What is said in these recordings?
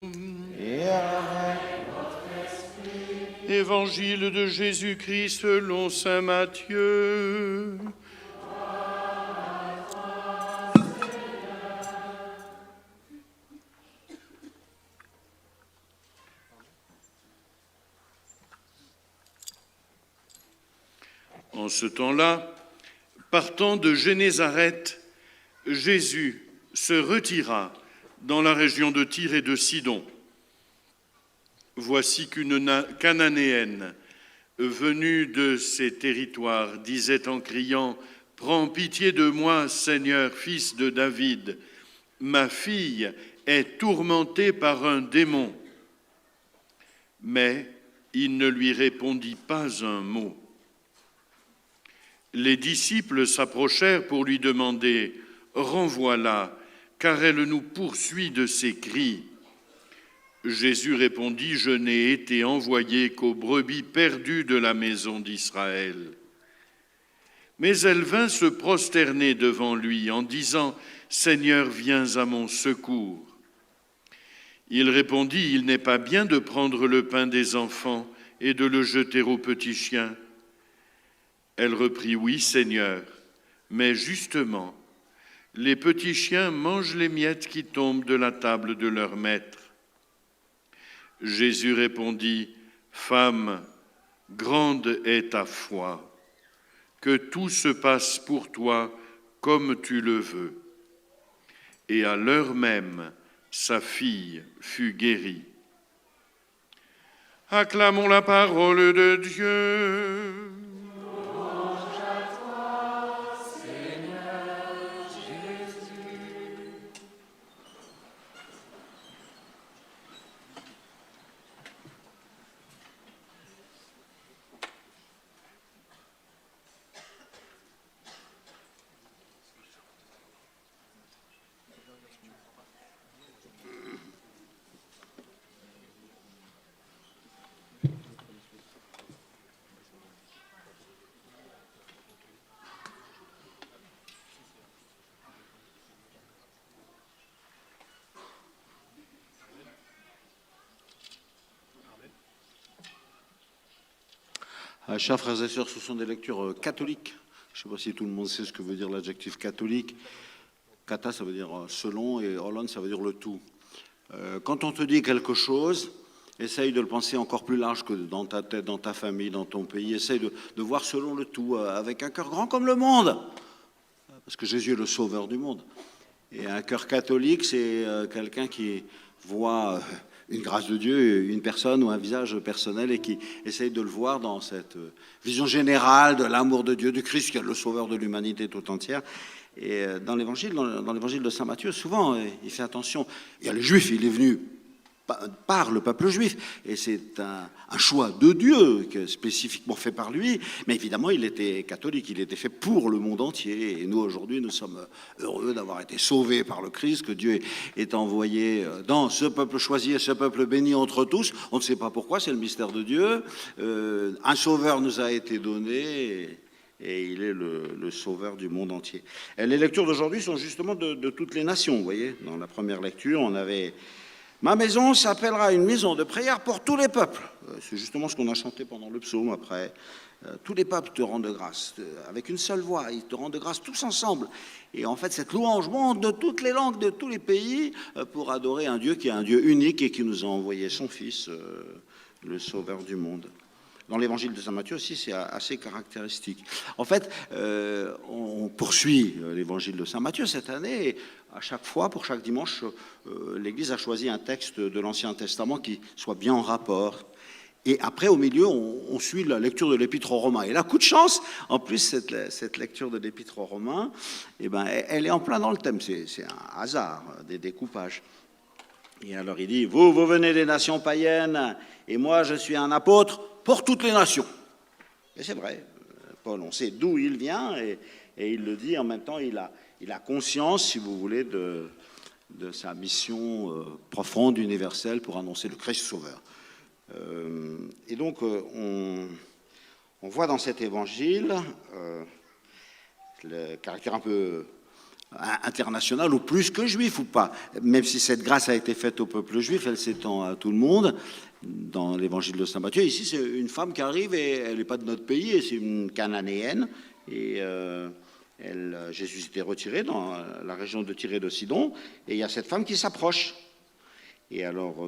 Et avec Évangile de Jésus-Christ selon saint Matthieu. En ce temps-là, partant de Génézareth, Jésus se retira dans la région de Tyr et de Sidon. Voici qu'une Cananéenne, venue de ces territoires, disait en criant « Prends pitié de moi, Seigneur, fils de David. Ma fille est tourmentée par un démon. » Mais il ne lui répondit pas un mot. Les disciples s'approchèrent pour lui demander « Renvoie-la, car elle nous poursuit de ses cris. » Jésus répondit « Je n'ai été envoyé qu'aux brebis perdues de la maison d'Israël. » Mais elle vint se prosterner devant lui en disant « Seigneur, viens à mon secours. » Il répondit « Il n'est pas bien de prendre le pain des enfants et de le jeter aux petits chiens. » Elle reprit « Oui, Seigneur, mais justement, les petits chiens mangent les miettes qui tombent de la table de leur maître. » Jésus répondit « Femme, grande est ta foi, que tout se passe pour toi comme tu le veux. » Et à l'heure même, sa fille fut guérie. Acclamons la parole de Dieu. Chers frères et sœurs, ce sont des lectures catholiques. Je ne sais pas si tout le monde sait ce que veut dire l'adjectif catholique. Kata, ça veut dire selon, et Holland, ça veut dire le tout. Quand on te dit quelque chose, essaye de le penser encore plus large que dans ta tête, dans ta famille, dans ton pays. Essaye de voir selon le tout, avec un cœur grand comme le monde. Parce que Jésus est le sauveur du monde. Et un cœur catholique, c'est quelqu'un qui voit une grâce de Dieu, une personne ou un visage personnel et qui essaye de le voir dans cette vision générale de l'amour de Dieu, du Christ qui est le sauveur de l'humanité tout entière. Et dans l'évangile de saint Matthieu, souvent, il fait attention. Il y a les Juifs, il est venu par le peuple juif, et c'est un choix de Dieu spécifiquement fait par lui, mais évidemment il était catholique, il était fait pour le monde entier, et nous aujourd'hui nous sommes heureux d'avoir été sauvés par le Christ, que Dieu est envoyé dans ce peuple choisi et ce peuple béni entre tous. On ne sait pas pourquoi, c'est le mystère de Dieu. Un sauveur nous a été donné, et il est le sauveur du monde entier. Et les lectures d'aujourd'hui sont justement de toutes les nations, vous voyez. Dans la première lecture, on avait « Ma maison s'appellera une maison de prière pour tous les peuples ». C'est justement ce qu'on a chanté pendant le psaume après. Tous les peuples te rendent grâce, avec une seule voix, ils te rendent grâce tous ensemble. Et en fait, cette louange monte de toutes les langues, de tous les pays, pour adorer un Dieu qui est un Dieu unique et qui nous a envoyé son Fils, le Sauveur du monde. Dans l'évangile de saint Matthieu aussi, c'est assez caractéristique. En fait, on poursuit l'évangile de saint Matthieu cette année, et à chaque fois, pour chaque dimanche, l'Église a choisi un texte de l'Ancien Testament qui soit bien en rapport. Et après, au milieu, on suit la lecture de l'Épître aux Romains. Et là, coup de chance, en plus, cette lecture de l'Épître aux Romains, eh ben, elle est en plein dans le thème. C'est un hasard, des découpages. Et alors il dit, vous venez des nations païennes, et moi je suis un apôtre pour toutes les nations. Et c'est vrai, Paul, on sait d'où il vient, et il le dit, en même temps il a conscience, si vous voulez, de sa mission profonde, universelle, pour annoncer le Christ sauveur. Et donc on voit dans cet évangile le caractère un peu international ou plus que juif ou pas. Même si cette grâce a été faite au peuple juif, elle s'étend à tout le monde. Dans l'évangile de Saint Matthieu, ici, c'est une femme qui arrive et elle n'est pas de notre pays, et c'est une cananéenne. Et Jésus s'était retiré dans la région de Tyrée de Sidon, et il y a cette femme qui s'approche. Et alors,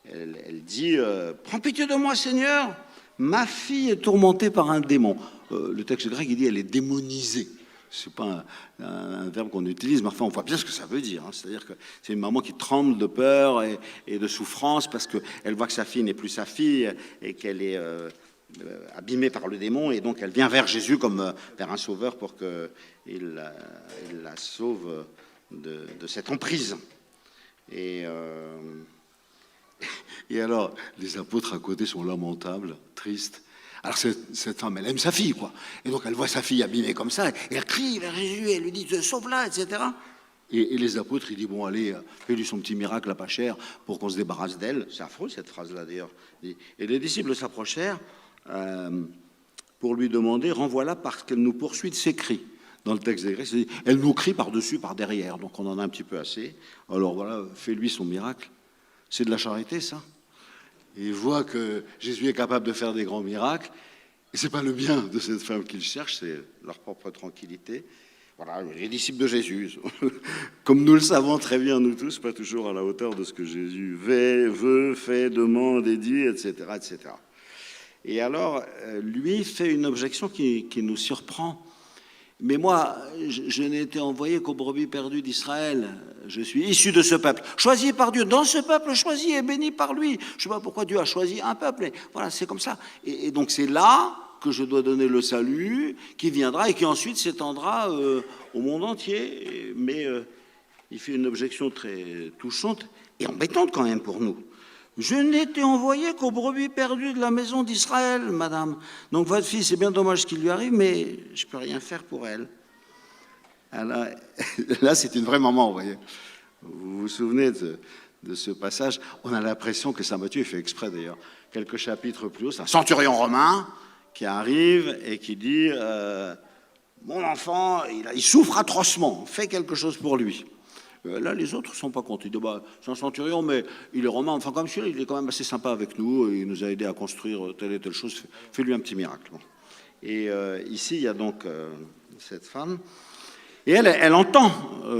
elle dit « Prends pitié de moi, Seigneur, ma fille est tourmentée par un démon. » Le texte grec, il dit « Elle est démonisée ». Ce n'est pas un verbe qu'on utilise, mais enfin, on voit bien ce que ça veut dire. Hein. C'est-à-dire que c'est une maman qui tremble de peur et de souffrance parce qu'elle voit que sa fille n'est plus sa fille et qu'elle est abîmée par le démon. Et donc, elle vient vers Jésus comme vers un sauveur pour qu'il la sauve de cette emprise. Et alors, les apôtres à côté sont lamentables, tristes. Alors cette femme, elle aime sa fille, quoi. Et donc elle voit sa fille abîmée comme ça, et elle crie vers Jésus, elle lui dit « Sauve-la », etc. Et les apôtres, ils disent « Bon, allez, fais-lui son petit miracle à pas cher pour qu'on se débarrasse d'elle. » C'est affreux, cette phrase-là, d'ailleurs. Et les disciples s'approchèrent pour lui demander « Renvoie-la parce qu'elle nous poursuit de ses cris. » Dans le texte des Grecs, c'est « Elle nous crie par-dessus, par-derrière. » Donc on en a un petit peu assez. Alors voilà, fais-lui son miracle. C'est de la charité, ça. Et il voit que Jésus est capable de faire des grands miracles. Et ce n'est pas le bien de cette femme qu'ils cherchent, c'est leur propre tranquillité. Voilà, les disciples de Jésus, comme nous le savons très bien, nous tous, pas toujours à la hauteur de ce que Jésus veut, fait, demande et dit, etc., etc. Et alors, lui fait une objection qui nous surprend. Mais moi, je n'ai été envoyé qu'aux brebis perdues d'Israël. Je suis issu de ce peuple, choisi par Dieu. Dans ce peuple, choisi et béni par lui. Je ne sais pas pourquoi Dieu a choisi un peuple. Mais voilà, c'est comme ça. Et donc c'est là que je dois donner le salut, qui viendra et qui ensuite s'étendra au monde entier. Mais il fait une objection très touchante et embêtante quand même pour nous. Je n'ai été envoyé qu'aux brebis perdues de la maison d'Israël, madame. Donc votre fille, c'est bien dommage ce qui lui arrive, mais je ne peux rien faire pour elle. Alors, là, c'est une vraie maman, vous voyez. Vous vous souvenez de ce passage? On a l'impression que Saint Matthieu fait exprès, d'ailleurs. Quelques chapitres plus haut, c'est un centurion romain qui arrive et qui dit mon enfant, il souffre atrocement, fais quelque chose pour lui. Là, les autres ne sont pas contents. Ils disent, c'est un centurion, mais il est romain. Enfin, comme celui-là, il est quand même assez sympa avec nous. Il nous a aidé à construire telle et telle chose. Fais-lui un petit miracle. Et ici, il y a donc cette femme. Et elle entend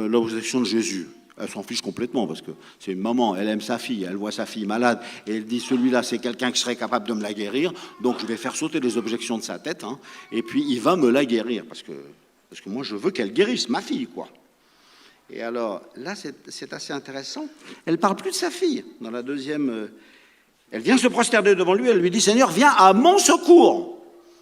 l'objection de Jésus. Elle s'en fiche complètement parce que c'est une maman. Elle aime sa fille. Elle voit sa fille malade. Et elle dit, celui-là, c'est quelqu'un qui serait capable de me la guérir. Donc, je vais faire sauter les objections de sa tête. Hein, et puis, il va me la guérir. Parce que moi, je veux qu'elle guérisse ma fille, quoi. Et alors, là, c'est assez intéressant. Elle ne parle plus de sa fille. Dans la deuxième, elle vient se prosterner devant lui, elle lui dit, Seigneur, viens à mon secours.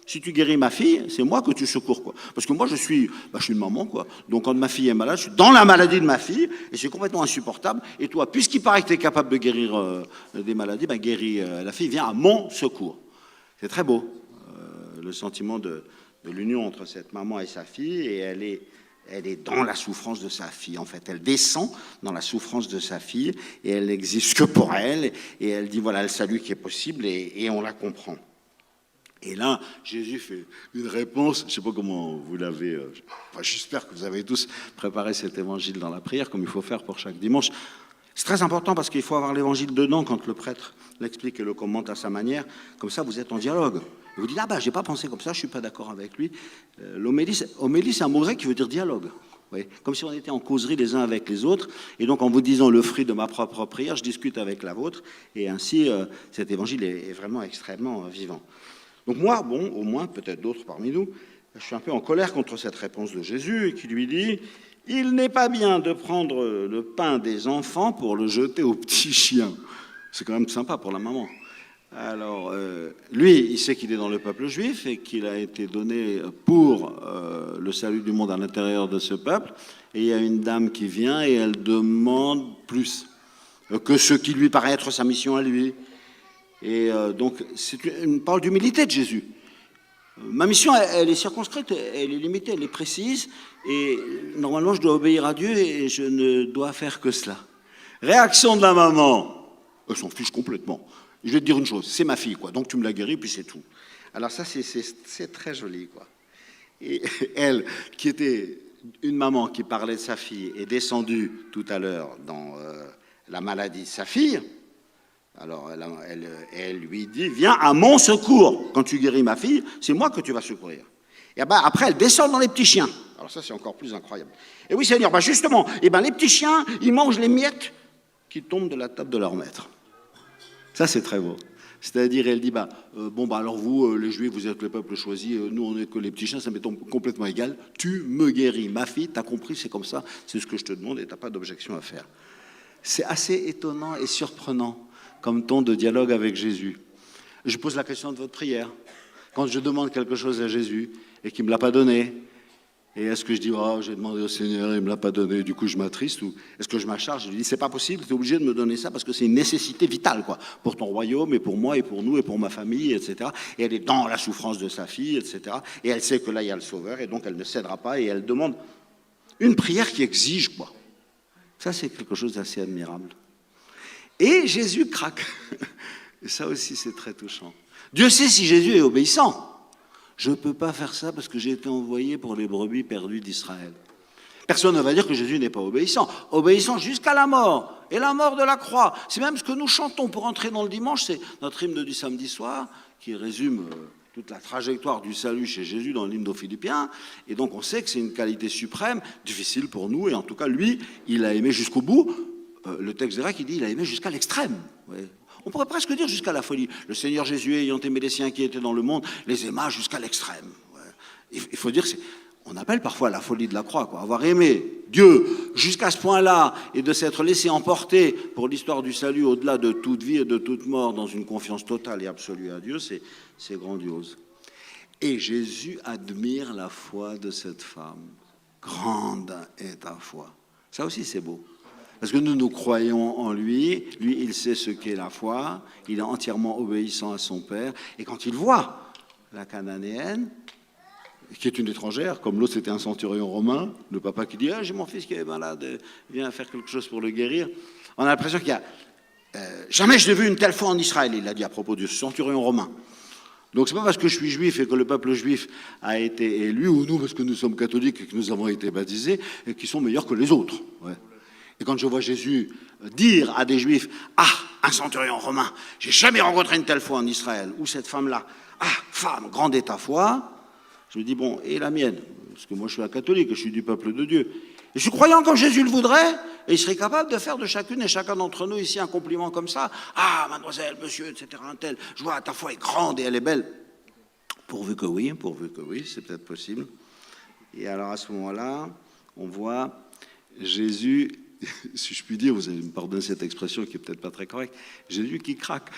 Si tu guéris ma fille, c'est moi que tu secours, quoi. Parce que moi, je suis une maman, quoi. Donc, quand ma fille est malade, je suis dans la maladie de ma fille, et c'est complètement insupportable. Et toi, puisqu'il paraît que tu es capable de guérir des maladies, guéris la fille, viens à mon secours. C'est très beau, le sentiment de l'union entre cette maman et sa fille, et elle est dans la souffrance de sa fille, en fait. Elle descend dans la souffrance de sa fille, et elle n'existe que pour elle, et elle dit, voilà le salut qui est possible, et on la comprend. Et là, Jésus fait une réponse, je ne sais pas comment vous l'avez, j'espère que vous avez tous préparé cet évangile dans la prière, comme il faut faire pour chaque dimanche. C'est très important parce qu'il faut avoir l'évangile dedans quand le prêtre l'explique et le commente à sa manière. Comme ça, vous êtes en dialogue. Et vous dites, j'ai pas pensé comme ça, je suis pas d'accord avec lui. Homélie, c'est un mot grec qui veut dire dialogue. Oui, comme si on était en causerie les uns avec les autres. Et donc, en vous disant le fruit de ma propre prière, je discute avec la vôtre. Et ainsi, cet évangile est vraiment extrêmement vivant. Donc moi, au moins, peut-être d'autres parmi nous, je suis un peu en colère contre cette réponse de Jésus qui lui dit « Il n'est pas bien de prendre le pain des enfants pour le jeter aux petits chiens. » C'est quand même sympa pour la maman. Alors, lui, il sait qu'il est dans le peuple juif et qu'il a été donné pour le salut du monde à l'intérieur de ce peuple. Et il y a une dame qui vient et elle demande plus que ce qui lui paraît être sa mission à lui. Et donc, c'est une parole d'humilité de Jésus. Ma mission, elle est circonscrite, elle est limitée, elle est précise. Et normalement, je dois obéir à Dieu et je ne dois faire que cela. Réaction de la maman. Elle s'en fiche complètement. Je vais te dire une chose, c'est ma fille, quoi. Donc tu me la guéris, puis c'est tout. Alors ça, c'est très joli, quoi. Et elle, qui était une maman qui parlait de sa fille est descendue tout à l'heure dans la maladie de sa fille, alors elle lui dit, viens à mon secours. Quand tu guéris ma fille, c'est moi que tu vas secourir. Et ben, après, elle descend dans les petits chiens. Alors ça, c'est encore plus incroyable. Et oui, Seigneur, ben justement, et ben, les petits chiens, ils mangent les miettes qui tombent de la table de leur maître. Ça, c'est très beau. C'est-à-dire, elle dit, alors vous, les Juifs, vous êtes le peuple choisi, nous, on n'est que les petits chiens, ça m'est complètement égal. Tu me guéris, ma fille, t'as compris, c'est comme ça, c'est ce que je te demande et t'as pas d'objection à faire. C'est assez étonnant et surprenant comme ton de dialogue avec Jésus. Je pose la question de votre prière. Quand je demande quelque chose à Jésus et qu'il ne me l'a pas donné, et est-ce que je dis, j'ai demandé au Seigneur, il ne me l'a pas donné, du coup je m'attriste, ou est-ce que je m'acharge, je lui dis, c'est pas possible, tu es obligé de me donner ça parce que c'est une nécessité vitale, quoi, pour ton royaume, et pour moi, et pour nous, et pour ma famille, etc. Et elle est dans la souffrance de sa fille, etc. Et elle sait que là, il y a le Sauveur, et donc elle ne cédera pas, et elle demande une prière qui exige, quoi. Ça, c'est quelque chose d'assez admirable. Et Jésus craque. Et ça aussi, c'est très touchant. Dieu sait si Jésus est obéissant. Je ne peux pas faire ça parce que j'ai été envoyé pour les brebis perdues d'Israël. Personne ne va dire que Jésus n'est pas obéissant. Obéissant jusqu'à la mort, et la mort de la croix. C'est même ce que nous chantons pour entrer dans le dimanche, c'est notre hymne du samedi soir, qui résume toute la trajectoire du salut chez Jésus dans l'hymne aux Philippiens. Et donc on sait que c'est une qualité suprême, difficile pour nous, et en tout cas lui, il a aimé jusqu'au bout. Le texte grec, il dit, il a aimé jusqu'à l'extrême. Ouais. On pourrait presque dire jusqu'à la folie. Le Seigneur Jésus, ayant aimé les siens qui étaient dans le monde, les aima jusqu'à l'extrême. Ouais. Il faut dire, on appelle parfois la folie de la croix, quoi. Avoir aimé Dieu jusqu'à ce point-là et de s'être laissé emporter pour l'histoire du salut au-delà de toute vie et de toute mort dans une confiance totale et absolue à Dieu, c'est grandiose. Et Jésus admire la foi de cette femme. Grande est ta foi. Ça aussi, c'est beau. Parce que nous croyons en lui, il sait ce qu'est la foi, il est entièrement obéissant à son Père, et quand il voit la Cananéenne, qui est une étrangère, comme l'autre c'était un centurion romain, le papa qui dit « j'ai mon fils qui est malade, viens faire quelque chose pour le guérir », on a l'impression qu'il y a « jamais je n'ai vu une telle foi en Israël », il l'a dit à propos du centurion romain. Donc c'est pas parce que je suis juif et que le peuple juif a été élu, ou nous parce que nous sommes catholiques et que nous avons été baptisés, et qui sont meilleurs que les autres. Ouais. Et quand je vois Jésus dire à des Juifs « Ah, un centurion romain, j'ai jamais rencontré une telle foi en Israël. » Ou cette femme-là « Ah, femme, grande est ta foi. » Je me dis « Bon, et la mienne ?» Parce que moi je suis un catholique, je suis du peuple de Dieu. Et je suis croyant comme Jésus le voudrait, et il serait capable de faire de chacune et chacun d'entre nous ici un compliment comme ça. « Ah, mademoiselle, monsieur, etc. un tel, je vois ta foi est grande et elle est belle. » Pourvu que oui, c'est peut-être possible. Et alors à ce moment-là, on voit Jésus... si je puis dire, vous allez me pardonner cette expression qui n'est peut-être pas très correcte, Jésus qui craque.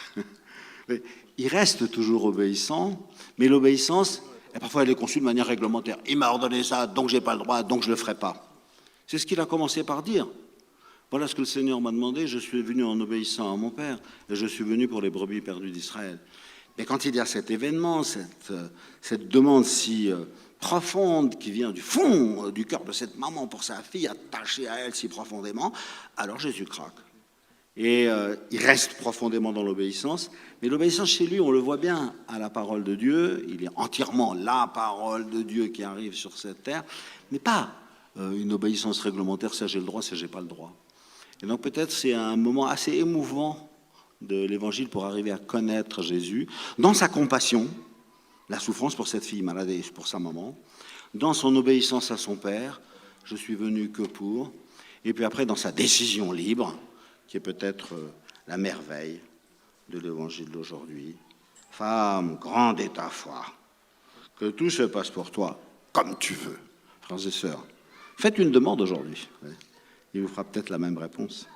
Il reste toujours obéissant, mais l'obéissance, parfois elle est conçue de manière réglementaire. Il m'a ordonné ça, donc je n'ai pas le droit, donc je ne le ferai pas. C'est ce qu'il a commencé par dire. Voilà ce que le Seigneur m'a demandé, je suis venu en obéissant à mon Père, et je suis venu pour les brebis perdues d'Israël. Mais quand il y a cet événement, cette demande si... profonde qui vient du fond du cœur de cette maman pour sa fille attachée à elle si profondément, alors Jésus craque. Et il reste profondément dans l'obéissance, mais l'obéissance chez lui, on le voit bien à la parole de Dieu, il est entièrement la parole de Dieu qui arrive sur cette terre, mais pas une obéissance réglementaire, ça j'ai le droit, ça j'ai pas le droit. Et donc peut-être c'est un moment assez émouvant de l'Évangile pour arriver à connaître Jésus, dans sa compassion, la souffrance pour cette fille malade et pour sa maman, dans son obéissance à son Père, je suis venu que pour, et puis après dans sa décision libre, qui est peut-être la merveille de l'Évangile d'aujourd'hui. Femme, grande est ta foi, que tout se passe pour toi comme tu veux. Frères et sœurs, faites une demande aujourd'hui, il vous fera peut-être la même réponse.